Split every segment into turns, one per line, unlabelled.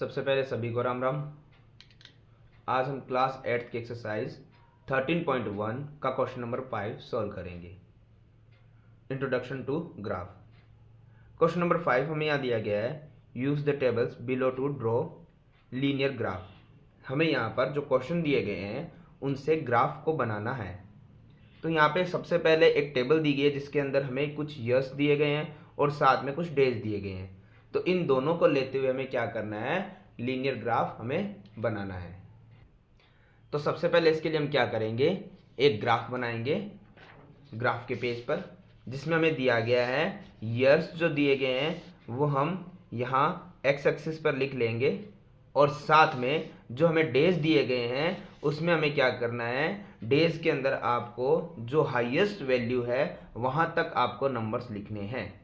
सबसे पहले सभी को राम राम। आज हम क्लास 8th की एक्सरसाइज 13.1 का क्वेश्चन नंबर 5 सॉल्व करेंगे। Introduction to graph. Question number 5 हमें यहाँ दिया गया है, use the tables below to draw linear graph. हमें यहाँ पर जो क्वेश्चन दिए गए हैं उनसे ग्राफ को बनाना है। तो यहाँ पे सबसे पहले एक टेबल दी गई है जिसके अंदर हमें कुछ ईयर्स दिए गए हैं और साथ में कुछ डेज दिए गए हैं। तो इन दोनों को लेते हुए हमें क्या करना है, लीनियर ग्राफ हमें बनाना है। तो सबसे पहले इसके लिए हम क्या करेंगे, एक ग्राफ बनाएंगे ग्राफ के पेज पर, जिसमें हमें दिया गया है ईयर्स जो दिए गए हैं वो हम यहाँ एक्स एक्सिस पर लिख लेंगे और साथ में जो हमें डेज दिए गए हैं उसमें हमें क्या करना है, डेज के अंदर आपको जो हाईएस्ट वैल्यू है वहाँ तक आपको नंबर्स लिखने हैं।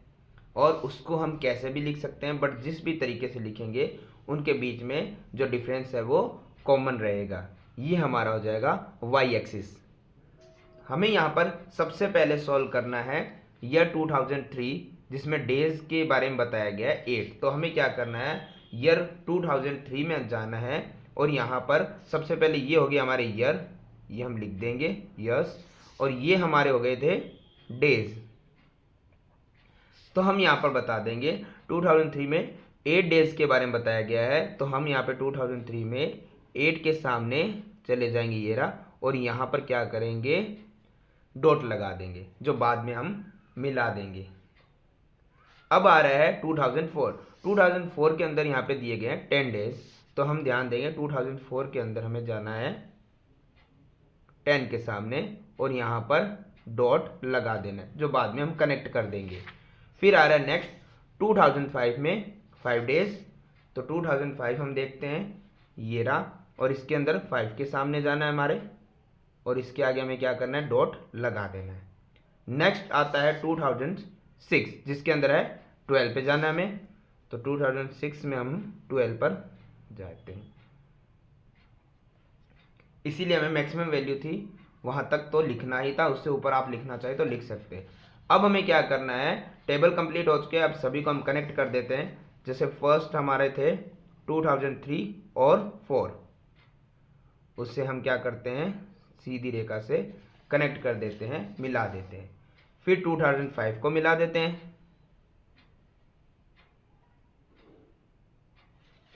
और उसको हम कैसे भी लिख सकते हैं, बट जिस भी तरीके से लिखेंगे उनके बीच में जो डिफरेंस है वो कॉमन रहेगा। ये हमारा हो जाएगा वाई एक्सिस। हमें यहाँ पर सबसे पहले सॉल्व करना है ईयर 2003, जिसमें डेज के बारे में बताया गया है 8। तो हमें क्या करना है, ईयर 2003 में जाना है और यहाँ पर सबसे पहले ये हो गया हमारे ईयर, ये हम लिख देंगे ईयर्स, और ये हमारे हो गए थे डेज। तो हम यहाँ पर बता देंगे 2003 में 8 डेज के बारे में बताया गया है। तो हम यहाँ पे 2003 में 8 के सामने चले जाएंगे ये रहा, और यहाँ पर क्या करेंगे, डॉट लगा देंगे जो बाद में हम मिला देंगे। अब आ रहा है 2004 के अंदर यहाँ पे दिए गए हैं 10 डेज। तो हम ध्यान देंगे 2004 के अंदर हमें जाना है 10 के सामने और यहाँ पर डॉट लगा देना है जो बाद में हम कनेक्ट कर देंगे। फिर आ रहा है नेक्स्ट 2005 में 5 डेज। तो 2005 हम देखते हैं ये रहा, और इसके अंदर 5 के सामने जाना है हमारे, और इसके आगे हमें क्या करना है, डॉट लगा देना है। नेक्स्ट आता है 2006, जिसके अंदर है 12 पे जाना है हमें। तो 2006 में हम 12 पर जाते हैं, इसीलिए हमें मैक्सिमम वैल्यू थी वहाँ तक तो लिखना ही था, उससे ऊपर आप लिखना चाहे तो लिख सकते हैं। अब हमें क्या करना है, टेबल कंप्लीट हो चुके हैं, अब सभी को हम कनेक्ट कर देते हैं। जैसे फर्स्ट हमारे थे 2003 और 4, उससे हम क्या करते हैं, सीधी रेखा से कनेक्ट कर देते हैं, मिला देते हैं। फिर 2005 को मिला देते हैं,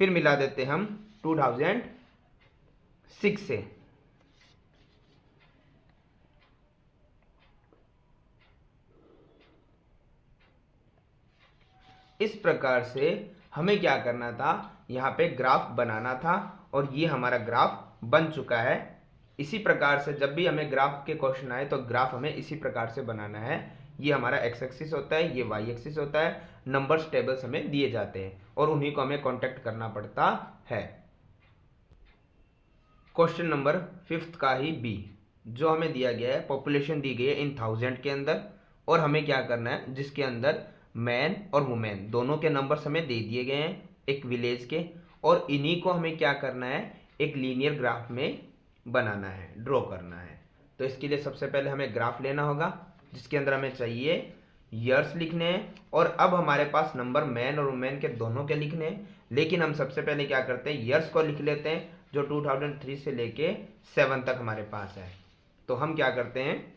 फिर मिला देते हैं हम 2006 से। इस प्रकार से हमें क्या करना था, यहाँ पे ग्राफ बनाना था, और ये हमारा ग्राफ बन चुका है। इसी प्रकार से जब भी हमें ग्राफ के क्वेश्चन आए तो ग्राफ हमें इसी प्रकार से बनाना है। ये हमारा एक्स एक्सिस होता है, ये वाई एक्सिस होता है, नंबर्स टेबल्स हमें दिए जाते हैं और उन्हीं को हमें कॉन्टेक्ट करना पड़ता है। क्वेश्चन नंबर 5 का ही बी, जो हमें दिया गया है, पॉपुलेशन दी गई है इन 1000 के अंदर, और हमें क्या करना है, जिसके अंदर मैन और वुमेन दोनों के नंबर्स हमें दे दिए गए हैं एक विलेज के, और इन्हीं को हमें क्या करना है, एक लीनियर ग्राफ में बनाना है, ड्रॉ करना है। तो इसके लिए सबसे पहले हमें ग्राफ लेना होगा जिसके अंदर हमें चाहिए ईयर्स लिखने हैं, और अब हमारे पास नंबर मैन और वुमेन के दोनों के लिखने हैं। लेकिन हम सबसे पहले क्या करते हैं, ईयर्स को लिख लेते हैं जो 2003 से लेके 7 तक हमारे पास है। तो हम क्या करते हैं,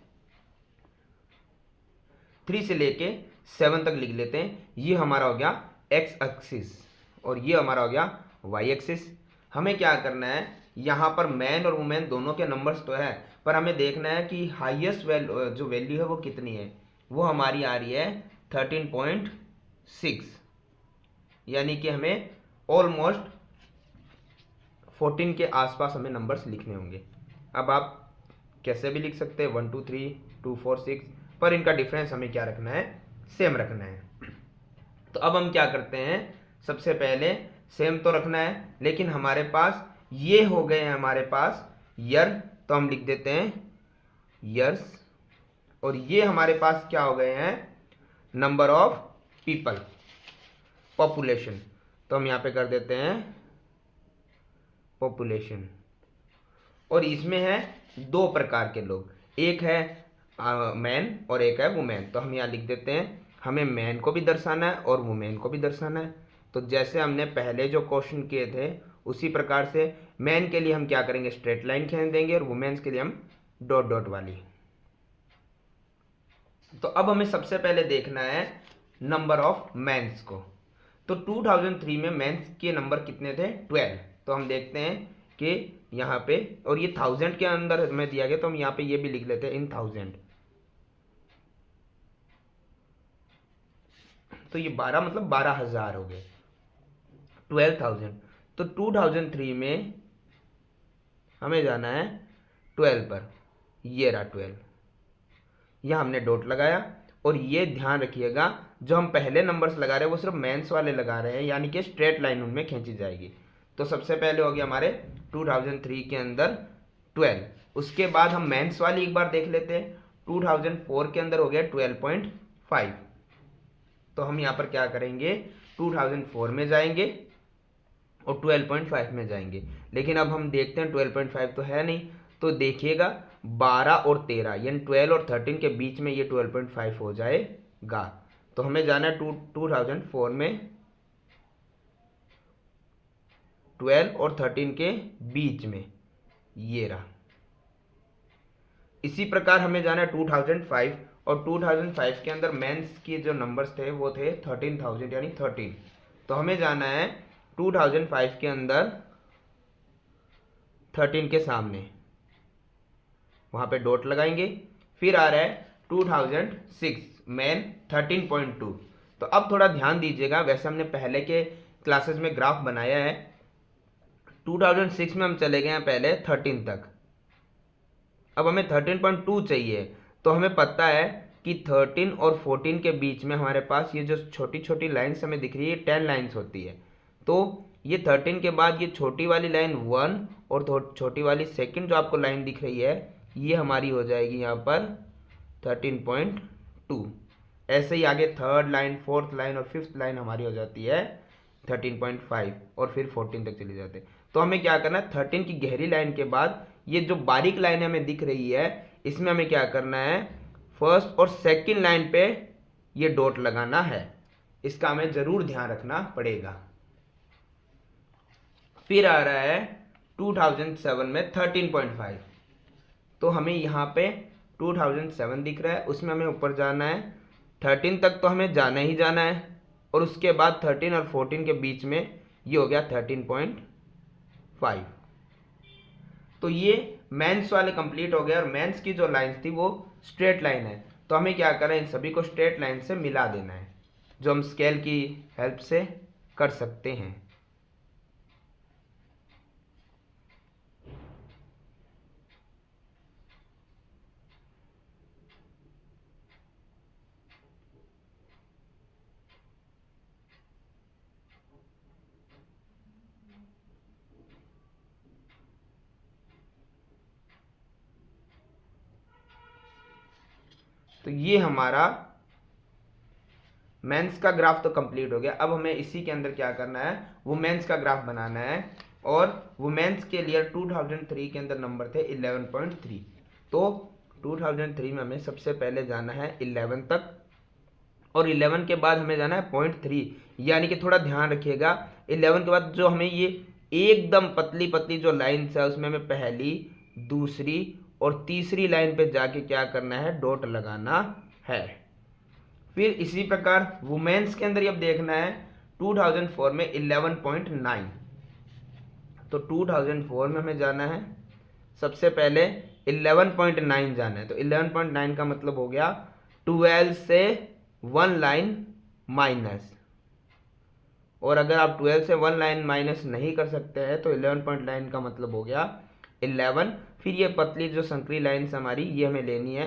3 से लेके 7 तक लिख लेते हैं। ये हमारा हो गया एक्स एक्सिस और ये हमारा हो गया वाई एक्सिस। हमें क्या करना है, यहाँ पर मैन और वुमेन दोनों के नंबर्स तो है, पर हमें देखना है कि हाईएस्ट जो वैल्यू है वो कितनी है। वो हमारी आ रही है 13.6, यानी कि हमें ऑलमोस्ट 14 के आसपास हमें नंबर्स लिखने होंगे। अब आप कैसे भी लिख सकते हैं 1 2 3 2 4 6, पर इनका डिफरेंस हमें क्या रखना है, सेम रखना है। तो अब हम क्या करते हैं, सबसे पहले सेम तो रखना है, लेकिन हमारे पास ये हो गए हैं हमारे पास ईयर, तो हम लिख देते हैं ईयर्स, और ये हमारे पास क्या हो गए हैं, नंबर ऑफ पीपल, पॉपुलेशन। तो हम यहाँ पे कर देते हैं पॉपुलेशन, और इसमें है 2 प्रकार के लोग, एक है मैन और एक है वुमेन। तो हम यहाँ लिख देते हैं, हमें मैन को भी दर्शाना है और वुमेन को भी दर्शाना है। तो जैसे हमने पहले जो क्वेश्चन किए थे उसी प्रकार से मैन के लिए हम क्या करेंगे, स्ट्रेट लाइन खींच देंगे और वुमेन्स के लिए हम डॉट डॉट वाली। तो अब हमें सबसे पहले देखना है नंबर ऑफ मेंस को। तो 2003 में मेंस के नंबर कितने थे, 12। तो हम देखते हैं कि यहाँ पे, और ये 1000 के अंदर हमें दिया गया, तो हम यहाँ पे ये भी लिख लेते हैं इन 1000। तो ये 12 मतलब 12,000 हो गए, 12,000। तो 2003 में हमें जाना है 12 पर, ये रहा 12, यह हमने डॉट लगाया। और ये ध्यान रखिएगा जो हम पहले नंबर्स लगा रहे हैं वो सिर्फ मेंस वाले लगा रहे हैं, यानी कि स्ट्रेट लाइन उनमें खींची जाएगी। तो सबसे पहले हो गया हमारे 2003 के अंदर 12, उसके बाद हम मेंस वाली एक बार देख लेते हैं। 2004 के अंदर हो गया 12.5। तो हम यहाँ पर क्या करेंगे, 2004 में जाएंगे और 12.5 में जाएंगे। लेकिन अब हम देखते हैं 12.5 तो है नहीं, तो देखिएगा 12 और 13 यानी 12 और 13 के बीच में ये 12.5 हो जाएगा। तो हमें जाना है 2004 में 12 और 13 के बीच में, ये रहा। इसी प्रकार हमें जाना है 2005, और 2005 के अंदर मेंस के जो नंबर्स थे वो थे 13,000 यानी 13। तो हमें जाना है 2005 के अंदर 13 के सामने, वहां पे डॉट लगाएंगे। फिर आ रहा है 2006 मैन 13.2। तो अब थोड़ा ध्यान दीजिएगा, वैसे हमने पहले के क्लासेस में ग्राफ बनाया है। 2006 में हम चले गए हैं पहले 13 तक, अब हमें 13.2 चाहिए। तो हमें पता है कि 13 और 14 के बीच में हमारे पास ये जो छोटी छोटी लाइन्स हमें दिख रही है 10 लाइन्स होती है। तो ये 13 के बाद ये छोटी वाली लाइन 1 और छोटी वाली सेकंड जो आपको लाइन दिख रही है ये हमारी हो जाएगी यहाँ पर 13.2। ऐसे ही आगे थर्ड लाइन, फोर्थ लाइन और फिफ्थ लाइन हमारी हो जाती है 13.5 और फिर 14 तक चली जाते हैं। तो हमें क्या करना है, 13 की गहरी लाइन के बाद ये जो बारीक लाइन हमें दिख रही है इसमें हमें क्या करना है, फर्स्ट और सेकंड लाइन पे ये डॉट लगाना है। इसका हमें जरूर ध्यान रखना पड़ेगा। फिर आ रहा है 2007 में 13.5। तो हमें यहाँ पे 2007 दिख रहा है, उसमें हमें ऊपर जाना है 13 तक, तो हमें जाना ही जाना है। और उसके बाद 13 और 14 के बीच में ये हो गया 13.5। तो ये मेंस वाले कंप्लीट हो गए, और मेंस की जो लाइंस थी वो स्ट्रेट लाइन है। तो हमें क्या करना है, इन सभी को स्ट्रेट लाइन से मिला देना है, जो हम स्केल की हेल्प से कर सकते हैं। तो ये हमारा मेंस का ग्राफ तो कंप्लीट हो गया। अब हमें इसी के अंदर क्या करना है, वुमेन्स का ग्राफ बनाना है। और वुमेन्स के लिए 2003 के अंदर नंबर थे 11.3। तो 2003 में हमें सबसे पहले जाना है 11 तक, और 11 के बाद हमें जाना है 0.3। यानी कि थोड़ा ध्यान रखिएगा, 11 के बाद जो हमें ये एकदम पतली पतली जो लाइन्स है उसमें हमें पहली, दूसरी और तीसरी लाइन पे जाके क्या करना है, डॉट लगाना है। फिर इसी प्रकार वुमेन्स के अंदर अब देखना है 2004 में 11.9। तो 2004 में हमें जाना है सबसे पहले 11.9 जाना है। तो 11.9 का मतलब हो गया 12 से 1 लाइन माइनस, और अगर आप 12 से 1 लाइन माइनस नहीं कर सकते हैं तो 11.9 का मतलब हो गया 11। फिर ये पतली जो संकरी लाइन्स हमारी ये हमें लेनी है,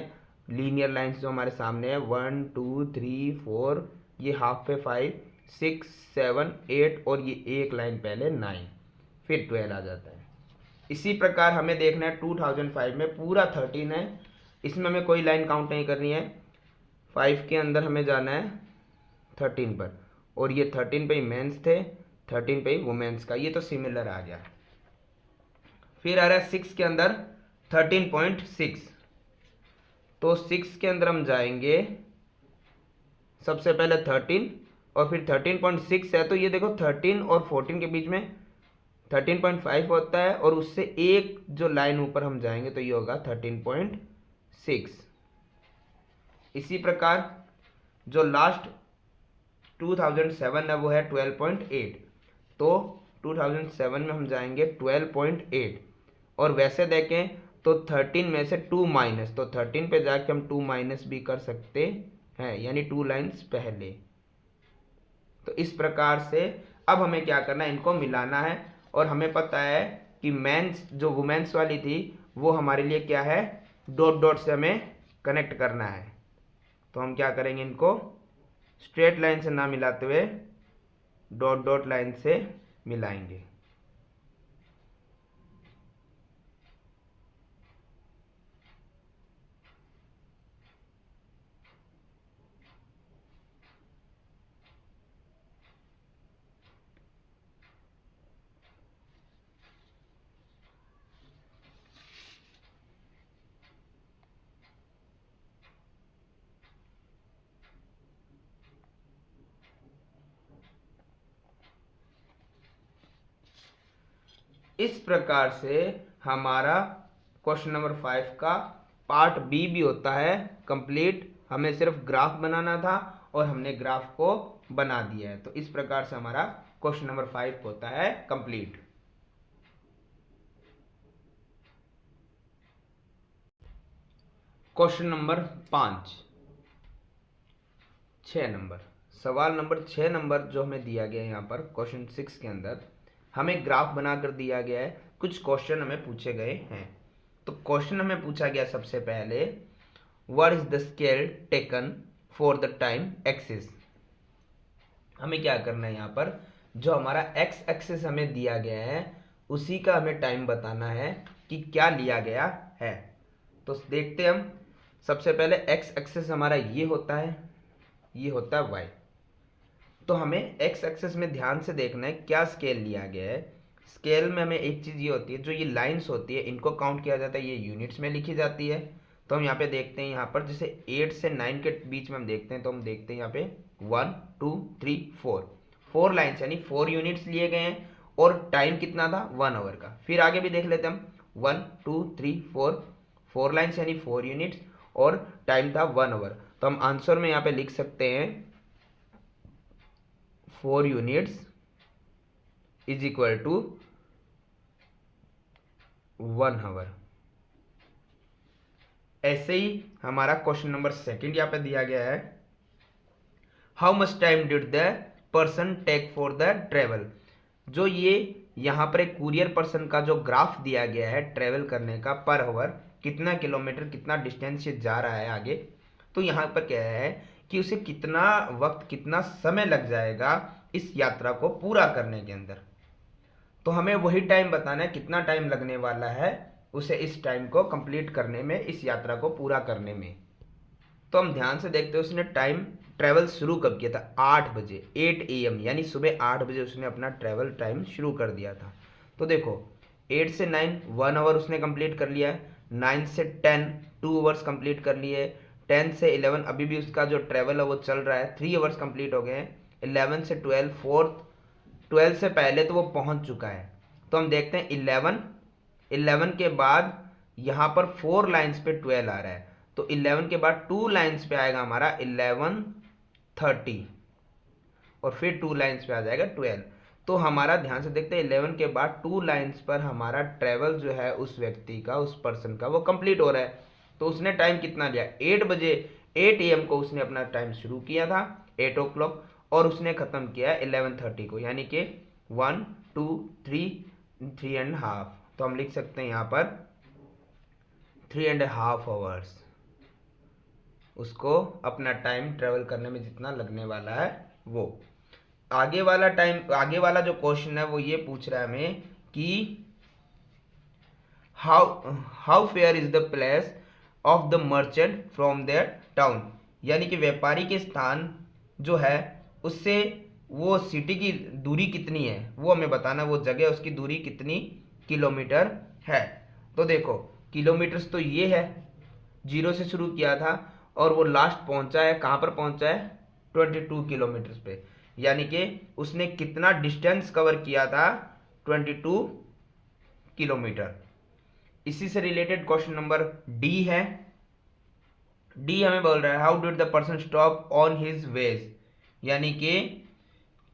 लीनियर लाइन्स जो हमारे सामने है 1 2 3 4, ये हाफ पे 5 6 7 8 और ये एक लाइन पहले 9, फिर 12 आ जाता है। इसी प्रकार हमें देखना है 2005 में पूरा 13 है, इसमें हमें कोई लाइन काउंट नहीं करनी है। 5 के अंदर हमें जाना है 13 पर, और ये 13 पे ही मेंस थे, 13 पे ही वुमेन्स का, ये तो सिमिलर आ गया। फिर आ रहा है 6 के अंदर 13.6। तो 6 के अंदर हम जाएंगे सबसे पहले 13 और फिर 13.6 है, तो ये देखो 13 और 14 के बीच में 13.5 होता है, और उससे एक जो लाइन ऊपर हम जाएंगे तो ये होगा 13.6। इसी प्रकार जो लास्ट 2007 है वो है 12.8, तो 2007 में हम जाएंगे 12.8, और वैसे देखें तो 13 में से 2 माइनस, तो 13 पे जाके हम 2 माइनस भी कर सकते हैं, यानी 2 लाइन्स पहले। तो इस प्रकार से अब हमें क्या करना है, इनको मिलाना है, और हमें पता है कि मेंस जो वुमेन्स वाली थी वो हमारे लिए क्या है, डॉट डॉट से हमें कनेक्ट करना है। तो हम क्या करेंगे, इनको स्ट्रेट लाइन से ना मिलाते हुए डॉट डॉट लाइन से मिलाएंगे। इस प्रकार से हमारा क्वेश्चन नंबर 5 का पार्ट बी भी होता है कंप्लीट। हमें सिर्फ ग्राफ बनाना था और हमने ग्राफ को बना दिया है। तो इस प्रकार से हमारा क्वेश्चन नंबर 5 होता है कंप्लीट। क्वेश्चन नंबर 5, 6 नंबर सवाल नंबर 6 नंबर जो हमें दिया गया है यहाँ पर क्वेश्चन 6 के अंदर हमें ग्राफ बनाकर दिया गया है, कुछ क्वेश्चन हमें पूछे गए हैं। तो क्वेश्चन हमें पूछा गया सबसे पहले, what is the scale taken for the time axis. हमें क्या करना है, यहाँ पर जो हमारा एक्स एक्सिस हमें दिया गया है उसी का हमें टाइम बताना है कि क्या लिया गया है। तो देखते हैं हम, सबसे पहले एक्स एक्सिस हमारा ये होता है, ये होता है वाई। तो हमें एक्स एक्सिस में ध्यान से देखना है क्या स्केल लिया गया है। स्केल में हमें एक चीज़ ये होती है, जो ये लाइंस होती है इनको काउंट किया जाता है, ये यूनिट्स में लिखी जाती है। तो हम यहाँ पे देखते हैं, यहाँ पर जैसे 8 से 9 के बीच में हम देखते हैं, तो हम देखते हैं यहाँ पे 1 2 3 4 लाइन्स यानी 4 यूनिट्स लिए गए हैं, और टाइम कितना था 1 आवर का। फिर आगे भी देख लेते हैं हम, 1 2 3 4 लाइन्स यानी 4 यूनिट्स, और टाइम था 1 आवर। तो हम आंसर में यहाँ पे लिख सकते हैं 4 units is equal to 1 hour. ऐसे ही हमारा क्वेश्चन नंबर 2 यहाँ पे दिया गया है, how much time did the person take for the travel. जो ये यहाँ पर एक कुरियर पर्सन का जो ग्राफ दिया गया है ट्रेवल करने का पर आवर, कितना किलोमीटर कितना डिस्टेंस से जा रहा है आगे, तो यहाँ पर क्या है कि उसे कितना वक्त कितना समय लग जाएगा इस यात्रा को पूरा करने के अंदर। तो हमें वही टाइम बताना है कितना टाइम लगने वाला है उसे इस टाइम को कंप्लीट करने में, इस यात्रा को पूरा करने में। तो हम ध्यान से देखते हैं उसने टाइम ट्रेवल शुरू कब किया था, 8 बजे 8 AM, यानी सुबह 8 बजे उसने अपना ट्रेवल टाइम शुरू कर दिया था। तो देखो 8 से 9 1 आवर उसने कंप्लीट कर लिया है, 9 से 10 2 आवर्स कंप्लीट कर लिए, 10 से 11 अभी भी उसका जो ट्रेवल है वो चल रहा है, 3 आवर्स कंप्लीट हो गए हैं, 11 से 12 फोर्थ 12 से पहले तो वो पहुंच चुका है। तो हम देखते हैं 11 के बाद यहाँ पर 4 लाइन्स पे 12 आ रहा है, तो 11 के बाद 2 लाइन्स पे आएगा हमारा 11:30, और फिर 2 लाइन्स पे आ जाएगा 12। तो हमारा ध्यान से देखते हैं 11 के बाद 2 लाइन्स पर हमारा ट्रेवल जो है उस व्यक्ति का, उस पर्सन का, वो कंप्लीट हो रहा है। तो उसने टाइम कितना लिया, 8 बजे 8 AM को उसने अपना टाइम शुरू किया था 8 o'clock, और उसने खत्म किया 11:30 को, यानी कि 1 2 3 एंड हाफ। तो हम लिख सकते हैं यहाँ पर 3.5 आवर्स उसको अपना टाइम ट्रेवल करने में जितना लगने वाला है वो। आगे वाला टाइम, आगे वाला जो क्वेश्चन है वो ये पूछ रहा है हमें कि how fair is the place of the merchant from their town, यानी कि व्यापारी के स्थान जो है उससे वो सिटी की दूरी कितनी है वो हमें बताना, वो जगह उसकी दूरी कितनी किलोमीटर है। तो देखो किलोमीटर्स तो ये है, 0 से शुरू किया था और वो लास्ट पहुंचा है, कहाँ पर पहुंचा है 22 किलोमीटर्स पे, यानी कि उसने कितना डिस्टेंस कवर किया था, 22 किलोमीटर। इसी से रिलेटेड क्वेश्चन नंबर डी है। डी हमें बोल रहा है how did the person stop on his veg, यानी कि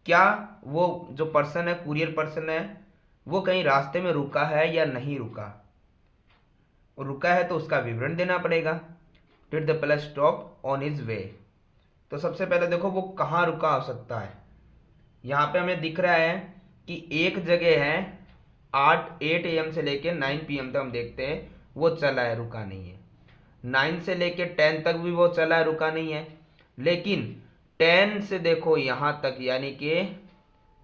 क्या वो जो पर्सन है, कुरियर पर्सन है, वो कहीं रास्ते में रुका है या नहीं रुका। रुका है तो उसका विवरण देना पड़ेगा। Did the person stop on his way, तो सबसे पहले देखो वो कहाँ रुका हो सकता है। यहाँ पे हमें दिख रहा है कि एक जगह है 8 AM से लेके 9 PM तक हम देखते हैं वो चला है, रुका नहीं है। 9 से लेके 10 तक भी वो चला है, रुका नहीं है। लेकिन 10 से देखो यहाँ तक, यानी कि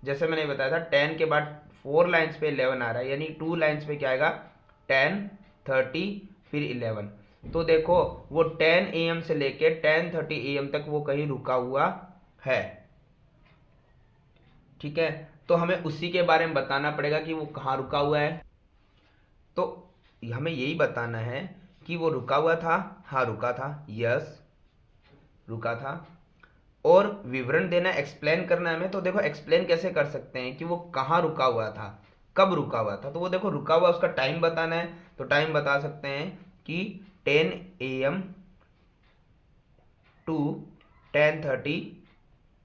जैसे मैंने बताया था 10 के बाद 4 लाइन्स पे 11 आ रहा है, यानी 2 लाइन्स पे क्या आएगा 10, 30 फिर 11। तो देखो वो 10 AM से लेके 10:30 AM तक वो कहीं रुका हुआ है। ठीक है, तो हमें उसी के बारे में बताना पड़ेगा कि वो कहाँ रुका हुआ है। तो हमें यही बताना है कि वो रुका हुआ था, हाँ रुका था, यस रुका था। और विवरण देना, एक्सप्लेन करना है हमें। तो देखो एक्सप्लेन कैसे कर सकते हैं कि वो कहाँ रुका हुआ था, कब रुका हुआ था। तो वो देखो रुका हुआ, उसका टाइम बताना है, तो टाइम बता सकते हैं कि 10 AM टू 10:30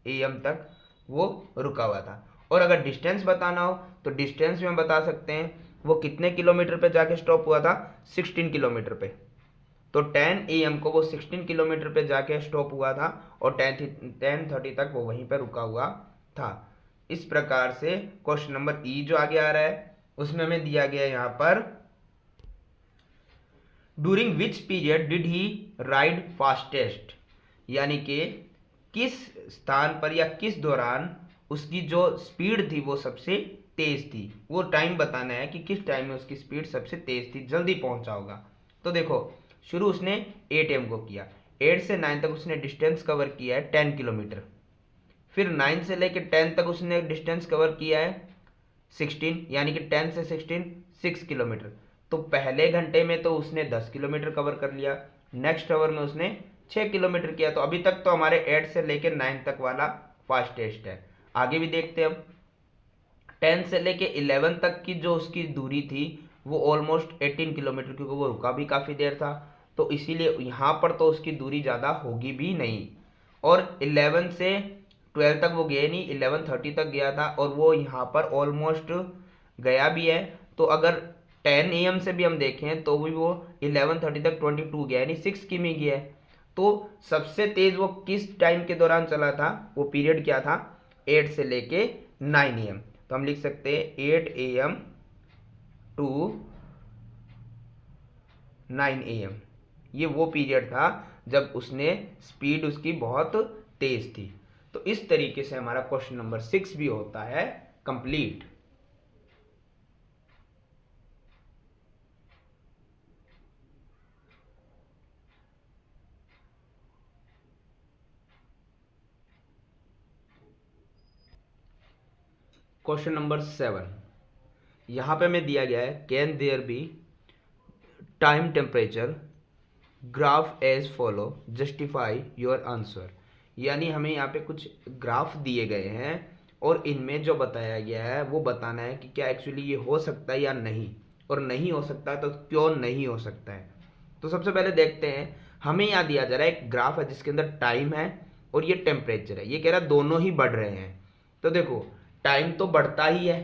AM तक वो रुका हुआ था। और अगर डिस्टेंस बताना हो तो डिस्टेंस में बता सकते हैं वो कितने किलोमीटर पे जाके स्टॉप हुआ था, 16 किलोमीटर पे। तो 10 AM को वो 16 किलोमीटर पे जाके स्टॉप हुआ था और 10:30 तक वो वहीं पर रुका हुआ था। इस प्रकार से क्वेश्चन नंबर ई जो आगे आ रहा है उसमें हमें दिया गया यहाँ पर during which period did he ride fastest, यानी कि किस स्थान पर या किस दौरान उसकी जो स्पीड थी वो सबसे तेज थी। वो टाइम बताना है कि किस टाइम में उसकी स्पीड सबसे तेज थी, जल्दी पहुंचा होगा। तो देखो शुरू उसने 8 AM को किया, 8 से 9 तक उसने डिस्टेंस कवर किया है 10 किलोमीटर। फिर 9 से लेकर 10 तक उसने डिस्टेंस कवर किया है 16, यानी कि 10 से 16 6 किलोमीटर। तो पहले घंटे में तो उसने 10 किलोमीटर कवर कर लिया, नेक्स्ट आवर में उसने 6 किलोमीटर किया। तो अभी तक तो हमारे 8 से लेकर 9 तक वाला फास्टेस्ट है। आगे भी देखते हैं अब। 10 से लेके 11 तक की जो उसकी दूरी थी वो ऑलमोस्ट 18 किलोमीटर, क्योंकि वो रुका भी काफ़ी देर था, तो इसीलिए यहाँ पर तो उसकी दूरी ज़्यादा होगी भी नहीं। और 11 से 12 तक वो गए नहीं, 11:30 तक गया था और वो यहाँ पर ऑलमोस्ट गया भी है। तो अगर 10 AM से भी हम देखें तो भी वो 11:30 तक 22 गया, यानी 6 किमी गया है। तो सबसे तेज वो किस टाइम के दौरान चला था, वो पीरियड क्या था, 8 से लेके 9 AM। तो हम लिख सकते हैं 8 AM टू 9 AM, ये वो पीरियड था जब उसने स्पीड उसकी बहुत तेज थी। तो इस तरीके से हमारा क्वेश्चन नंबर 6 भी होता है कंप्लीट। क्वेश्चन नंबर 7, यहां पे हमें दिया गया है can there be time temperature graph as follow, justify your answer. यानी हमें यहाँ पे कुछ ग्राफ दिए गए हैं और इनमें जो बताया गया है वो बताना है कि क्या एक्चुअली ये हो सकता है या नहीं, और नहीं हो सकता है तो क्यों नहीं हो सकता है। तो सबसे पहले देखते हैं, हमें यहाँ दिया जा रहा है एक ग्राफ है जिसके अंदर टाइम है और ये टेम्परेचर है। ये कह रहा है दोनों ही बढ़ रहे हैं। तो देखो टाइम तो बढ़ता ही है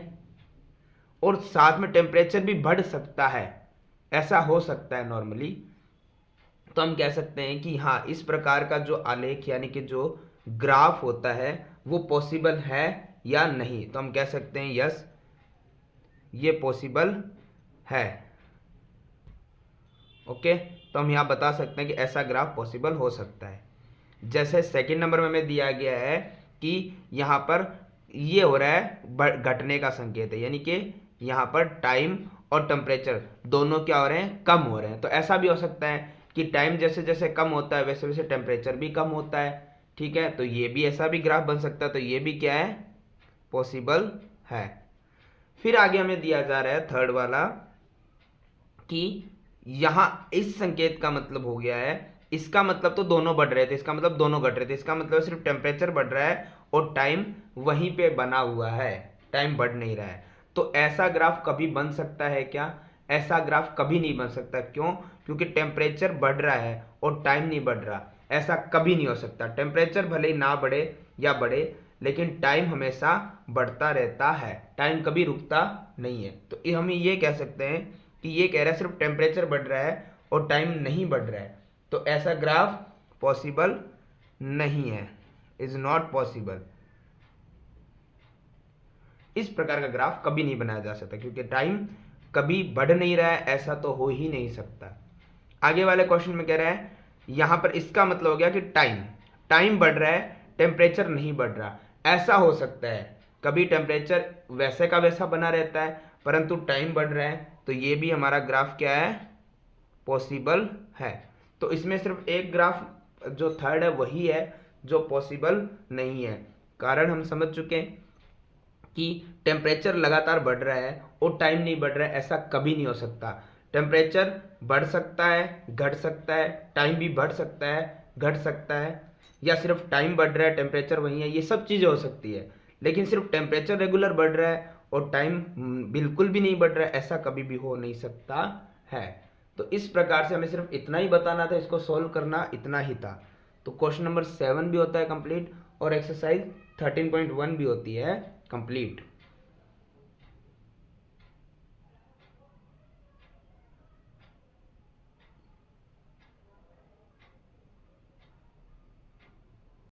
और साथ में टेम्परेचर भी बढ़ सकता है, ऐसा हो सकता है नॉर्मली। तो हम कह सकते हैं कि हाँ इस प्रकार का जो आलेख यानी कि जो ग्राफ होता है वो पॉसिबल है या नहीं। तो हम कह सकते हैं यस ये पॉसिबल है। ओके, तो हम यहाँ बता सकते हैं कि ऐसा ग्राफ पॉसिबल हो सकता है। जैसे सेकंड नंबर में हमें दिया गया है कि यहाँ पर ये हो रहा है घटने का संकेत है, यानी कि यहाँ पर टाइम और टेम्परेचर दोनों क्या हो रहे हैं, कम हो रहे हैं। तो ऐसा भी हो सकता है कि टाइम जैसे जैसे कम होता है वैसे वैसे टेम्परेचर भी कम होता है। ठीक है, तो ये भी ऐसा भी ग्राफ बन सकता है। तो ये भी क्या है, पॉसिबल है। फिर आगे हमें दिया जा रहा है थर्ड वाला कि यहाँ इस संकेत का मतलब हो गया है, इसका मतलब तो दोनों बढ़ रहे थे, इसका मतलब दोनों घट रहे थे, इसका मतलब सिर्फ टेम्परेचर बढ़ रहा है और टाइम वहीं पे बना हुआ है, टाइम बढ़ नहीं रहा है। तो ऐसा ग्राफ कभी बन सकता है क्या? ऐसा ग्राफ कभी नहीं बन सकता। क्यों? क्योंकि टेम्परेचर बढ़ रहा है और टाइम नहीं बढ़ रहा। ऐसा कभी नहीं हो सकता। टेम्परेचर भले ही ना बढ़े या बढ़े, लेकिन टाइम हमेशा बढ़ता रहता है, टाइम कभी रुकता नहीं है। तो हम ये कह सकते हैं कि ये कह रहा है सिर्फ टेम्परेचर बढ़ रहा है और टाइम नहीं बढ़ रहा है, तो ऐसा ग्राफ पॉसिबल नहीं है, इज नॉट पॉसिबल। इस प्रकार का ग्राफ कभी नहीं बनाया जा सकता, क्योंकि टाइम कभी बढ़ नहीं रहा है, ऐसा तो हो ही नहीं सकता। आगे वाले क्वेश्चन में कह रहा है, यहां पर इसका मतलब हो गया कि टाइम बढ़ रहा है, टेम्परेचर नहीं बढ़ रहा। ऐसा हो सकता है, कभी टेम्परेचर वैसे का वैसा बना रहता है परंतु टाइम बढ़ रहा है, तो ये भी हमारा ग्राफ क्या है? पॉसिबल है। तो इसमें सिर्फ एक ग्राफ जो थर्ड है वही है जो पॉसिबल नहीं है। कारण हम समझ चुके हैं कि टेम्परेचर लगातार बढ़ रहा है और टाइम नहीं बढ़ रहा है, ऐसा कभी नहीं हो सकता। टेम्परेचर बढ़ सकता है, घट सकता है, टाइम भी बढ़ सकता है, घट सकता है, या सिर्फ टाइम बढ़ रहा है टेम्परेचर वही है, ये सब चीज़ें हो सकती है। लेकिन सिर्फ टेम्परेचर रेगुलर बढ़ रहा है और टाइम बिल्कुल भी नहीं बढ़ रहा है, ऐसा कभी भी हो नहीं सकता है। तो इस प्रकार से हमें सिर्फ इतना ही बताना था, इसको सॉल्व करना इतना ही था। तो क्वेश्चन नंबर 7 भी होता है कंप्लीट और एक्सरसाइज 13.1 भी होती है कंप्लीट।